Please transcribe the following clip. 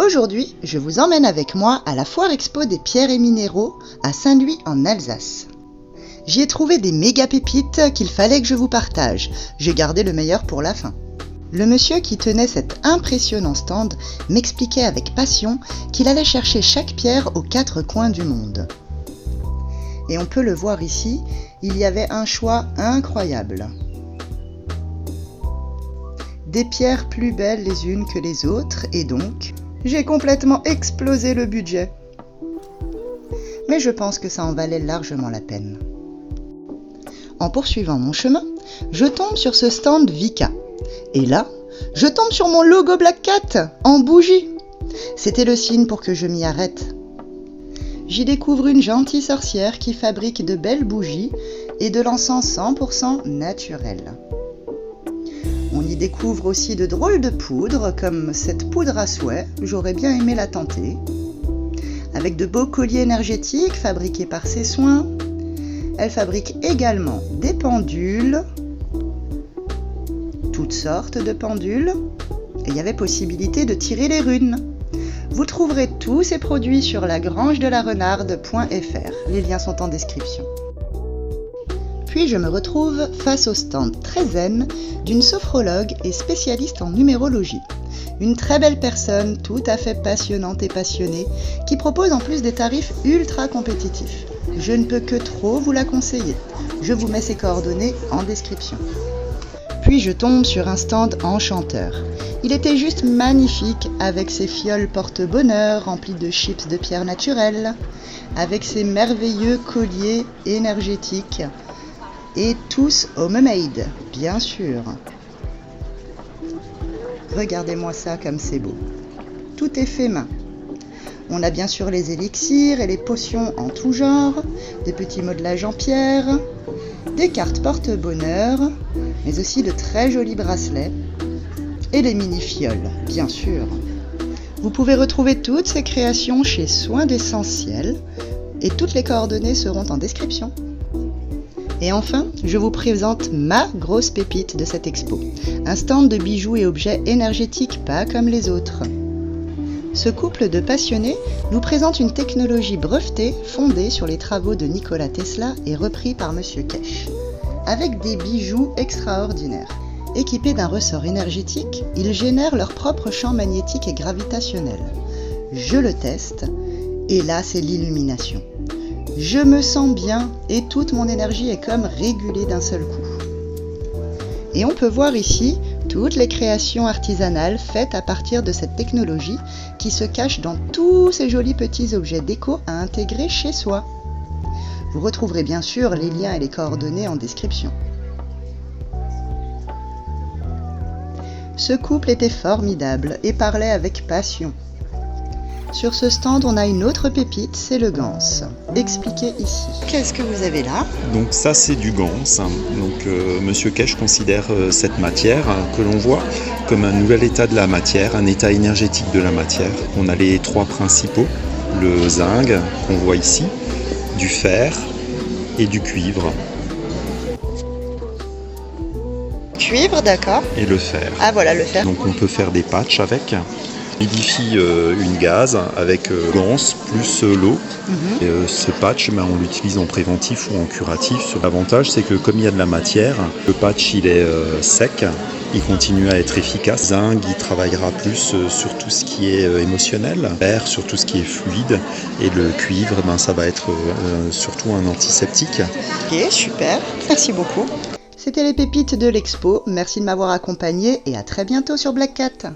Aujourd'hui, je vous emmène avec moi à la foire expo des pierres et minéraux à Saint-Louis en Alsace. J'y ai trouvé des méga pépites qu'il fallait que je vous partage. J'ai gardé le meilleur pour la fin. Le monsieur qui tenait cet impressionnant stand m'expliquait avec passion qu'il allait chercher chaque pierre aux 4 coins du monde. Et on peut le voir ici, il y avait un choix incroyable. Des pierres plus belles les unes que les autres et donc, j'ai complètement explosé le budget. Mais je pense que ça en valait largement la peine. En poursuivant mon chemin, je tombe sur ce stand Vika. Et là, je tombe sur mon logo Black Cat en bougie. C'était le signe pour que je m'y arrête. J'y découvre une gentille sorcière qui fabrique de belles bougies et de l'encens 100% naturel. On y découvre aussi de drôles de poudres, comme cette poudre à souhait, j'aurais bien aimé la tenter. Avec de beaux colliers énergétiques fabriqués par ses soins. Elle fabrique également des pendules, toutes sortes de pendules, et il y avait possibilité de tirer les runes. Vous trouverez tous ces produits sur lagrange-de-la-renarde.fr, les liens sont en description. Puis je me retrouve face au stand très zen d'une sophrologue et spécialiste en numérologie. Une très belle personne, tout à fait passionnante et passionnée, qui propose en plus des tarifs ultra compétitifs. Je ne peux que trop vous la conseiller. Je vous mets ses coordonnées en description. Puis je tombe sur un stand enchanteur. Il était juste magnifique avec ses fioles porte-bonheur remplies de chips de pierre naturelle, avec ses merveilleux colliers énergétiques et tous homemade, bien sûr. Regardez-moi ça comme c'est beau. Tout est fait main. On a bien sûr les élixirs et les potions en tout genre, des petits modelages en pierre, des cartes porte-bonheur, mais aussi de très jolis bracelets et les mini-fioles, bien sûr. Vous pouvez retrouver toutes ces créations chez Soins d'Essentiel et toutes les coordonnées seront en description. Et enfin, je vous présente ma grosse pépite de cette expo, un stand de bijoux et objets énergétiques pas comme les autres. Ce couple de passionnés nous présente une technologie brevetée fondée sur les travaux de Nikola Tesla et repris par Monsieur Kesh, avec des bijoux extraordinaires. Équipés d'un ressort énergétique, ils génèrent leur propre champ magnétique et gravitationnel. Je le teste, et là c'est l'illumination. Je me sens bien et toute mon énergie est comme régulée d'un seul coup. Et on peut voir ici toutes les créations artisanales faites à partir de cette technologie qui se cache dans tous ces jolis petits objets déco à intégrer chez soi. Vous retrouverez bien sûr les liens et les coordonnées en description. Ce couple était formidable et parlait avec passion. Sur ce stand, on a une autre pépite, c'est le ganse. Expliquez ici. Qu'est-ce que vous avez là ? Donc ça c'est du ganse. Donc Monsieur Kesh considère cette matière que l'on voit comme un nouvel état de la matière, un état énergétique de la matière. On a les 3 principaux, le zinc qu'on voit ici, du fer et du cuivre. Cuivre, d'accord. Et le fer. Ah voilà, le fer. Donc on peut faire des patchs avec. On modifie une gaze avec ganse plus l'eau. Et, ce patch, on l'utilise en préventif ou en curatif. L'avantage, c'est que comme il y a de la matière, le patch il est sec, il continue à être efficace. Zinc, il travaillera plus sur tout ce qui est émotionnel, le fer sur tout ce qui est fluide, et le cuivre, ça va être surtout un antiseptique. Ok, super, merci beaucoup. C'était les pépites de l'expo, merci de m'avoir accompagné et à très bientôt sur Black Cat.